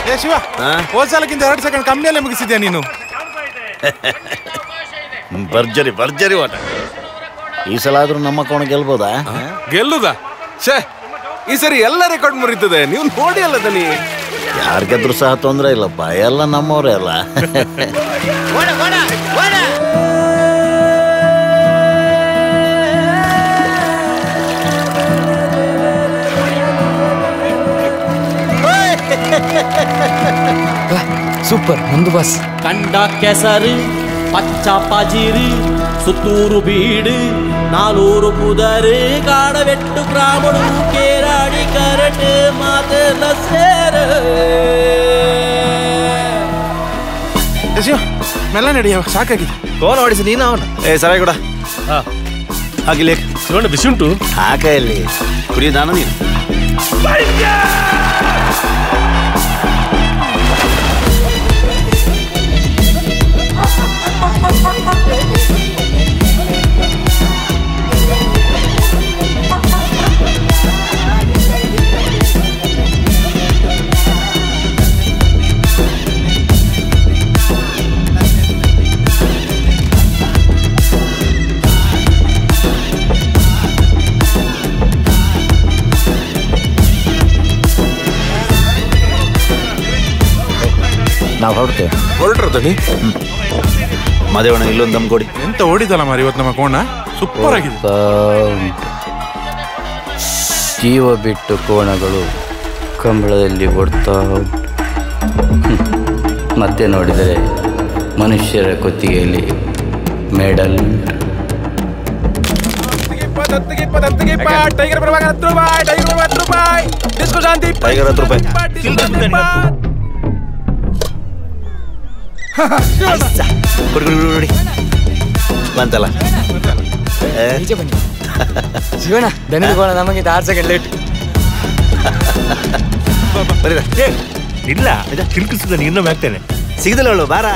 ಏ ಶಿವ, ಹೋದ್ಸಲಕ್ಕಿಂತ 2 ಸೆಕೆಂಡ್ ಕಮ್ಮಿಯಲ್ಲೇ ಮುಗಿಸಿದ್ಯಾ ನೀನು. ಭರ್ಜರಿ ಭರ್ಜರಿ ಓಟ. ಈ ಸಲ ಆದ್ರೂ ನಮ್ಮ ಕೋಣ ಗೆಲ್ಬೋದಾ? ಗೆಲ್ಲುದಾ? ಛೇ, ಈ ಸರಿ ಎಲ್ಲ ರೆಕಾರ್ಡ್ ಮುರಿತದೆ. ನೀವು ನೋಡಿ ಅಲ್ಲ ದನಿ. ಯಾರ್ ಗೆದ್ರು ಸಹ ತೊಂದ್ರೆ ಇಲ್ಲಪ್ಪ, ಎಲ್ಲ ನಮ್ಮವ್ರೆ ಅಲ್ಲ. ಸೂಪರ್, ನಂದು ಬಸ್. ಕಂಡ ಕೆಸರು ಪಚ್ಚ ಪಜಿರು ಸುತ್ತೂರು ಬೀಡು 4 ಕುದರೆ ಕಾಡವೆಟ್ಟು ಗ್ರಾಮಡು ಕೇರಾಡಿ ಕರೆಟ್ ಮಾತೆಲ್ಲ ಸೇರು. ಶಿವ ಮೆಲ್ಲ ನಡಿ, ಸಾಕಾಗಿದೆ. ಕೋನ್ ಹೊಡಿಸಿ ನೀನು ಅವನು. ಸರಾಯಿ ಕೂಡ ಹಾಗಿಲ್ಲ ನೋಡ, ಬಿಸಿ ಉಂಟು. ಹಾಕ ಇಲ್ಲಿ ಕುಡಿಯ ನಾನು ನೀನು. ನಾವು ಹೊರಟ್ರ ದನಿ. ಮದೇವಣ್ಣ ಇಲ್ಲೊಂದು ದಮ್ ಕೊಡಿ. ಎಂತ ಓಡಿದಲ್ಲ ಮಾರಿ ಇವತ್ತು ನಮ್ಮ ಕೋಣ, ಸೂಪರ್ ಆಗಿದೆ. ಜೀವ ಬಿಟ್ಟು ಕೋಣಗಳು ಕಂಬಳದಲ್ಲಿ ಓಡ್ತಾ ಮತ್ತೆ ನೋಡಿದರೆ ಮನುಷ್ಯರ ಕುತ್ತಿಗೆಯಲ್ಲಿ ಮೆಡಲ್. ಟೈಗರ್ 10 ರೂಪಾಯಿ. ಬಂತಲ್ಲ ಶಿವಣ್ಣ, ದನದ ಕೋಣ ನಮಗಿಂತ 6 ಸೆಕೆಂಡ್ ಲೇಟ್. ಇಲ್ಲ ಕಿಲ್ಕಿಸಿದ ಇನ್ನೊಮ್ಮೆ ಆಗ್ತೇನೆ. ಸಿಗದಿಲ್ಲ ಬಾರ.